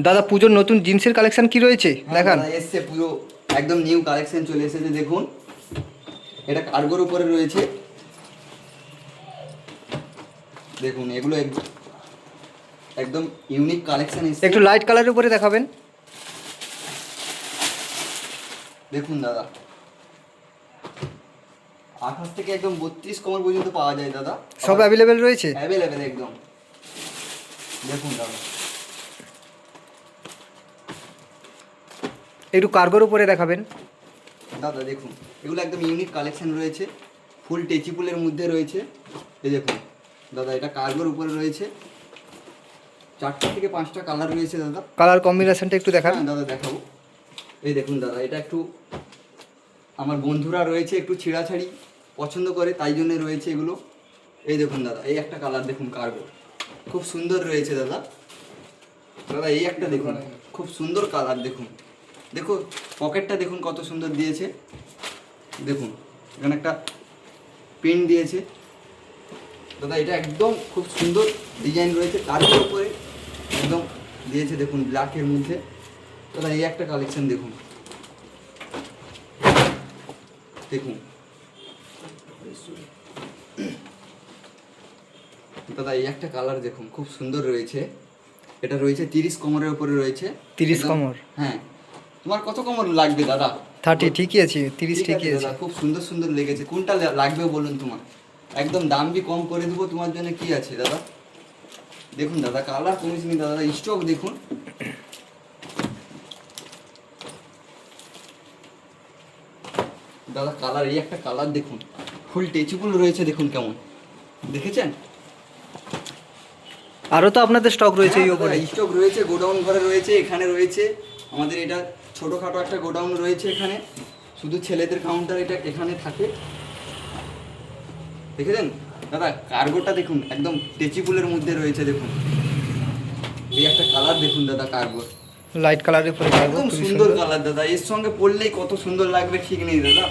দাদা পুজোর নতুন জিন্সের কালেকশন কি রয়েছে দেখান। এসছে পুরো একদম নিউ কালেকশন চলে এসেছে দেখুন। এটা কার্গোর উপরে রয়েছে দেখুন, এগুলো একদম ইউনিক কালেকশন এসেছে। একটু লাইট কালারের উপরে দেখাবেন। দেখুন দাদা 28 থেকে একদম 32 কোমর পর্যন্ত পাওয়া যায় দাদা, সব অ্যাভেলেবেল রয়েছে, অ্যাভেলেবেল একদম। দেখুন দাদা একটু কার্গোর উপরে দেখাবেন। দাদা দেখুন এগুলো একদম ইউনিক কালেকশন রয়েছে, ফুল টেচিপুলের মধ্যে রয়েছে। এই দেখুন দাদা, এটা কার্গোর উপরে রয়েছে, 4টা থেকে 5টা কালার রয়েছে দাদা। কালার কম্বিনেশনটা একটু দেখান। হ্যাঁ দাদা দেখাবো। এই দেখুন দাদা, এটা একটু আমার বন্ধুরা রয়েছে একটু ছিঁড়াছাড়ি পছন্দ করে, তাই জন্য রয়েছে এগুলো। এই দেখুন দাদা, এই একটা কালার দেখুন কার্গো, খুব সুন্দর রয়েছে দাদা। দাদা এই একটা দেখুন, খুব সুন্দর কালার দেখুন। দেখুন পকেটটা দেখুন কত সুন্দর দিয়েছে, দেখুন এখানে একটা পিন দিয়েছে দাদা। এটা একদম খুব সুন্দর ডিজাইন রয়েছে, কার্গোর উপরে একদম দিয়েছে দেখুন, ব্ল্যাকের মধ্যে। দাদা এই একটা কালেকশন দেখুন, দেখুন দাদা এই একটা কালার দেখুন, খুব সুন্দর রয়েছে। এটা রয়েছে 30 কোমরের উপরে রয়েছে। 30 কোমর? হ্যাঁ। তোমার কত কোমর লাগবে দাদা? 30 ঠিকই আছে, 30 ঠিকই আছে। দাদা খুব সুন্দর সুন্দর লেগেছে, কোনটা লাগবে বলুন তোমার? একদম দাম বি কম করে দেবো তোমার জন্য, কি আছে দাদা। দেখুন দাদা কালার কমিস নি দাদা, স্টক দেখুন। দাদা কালার এই একটা কালার দেখুন, ফুল টেচিবল রয়েছে দেখুন, কেমন দেখেছেন? আরও তো আপনাদের স্টক রয়েছে এই উপরে? স্টক রয়েছে, গোডাউন ঘরে রয়েছে, এখানে রয়েছে আমাদের। এটা ছোটোখাটো একটা গোডাউন রয়েছে এখানে, শুধু ছেলেদের কাউন্টার এটা এখানে থাকে, দেখেছেন দাদা? কার্গোটা দেখুন একদম টেচিপুলের মধ্যে রয়েছে দেখুন। এই একটা কালার দেখুন দাদা, কার্গো লাইট কালারের উপরে কার্গো, একদম সুন্দর কালার দাদা। এর সঙ্গে পরলেই কত সুন্দর লাগবে ঠিক নেই দাদা।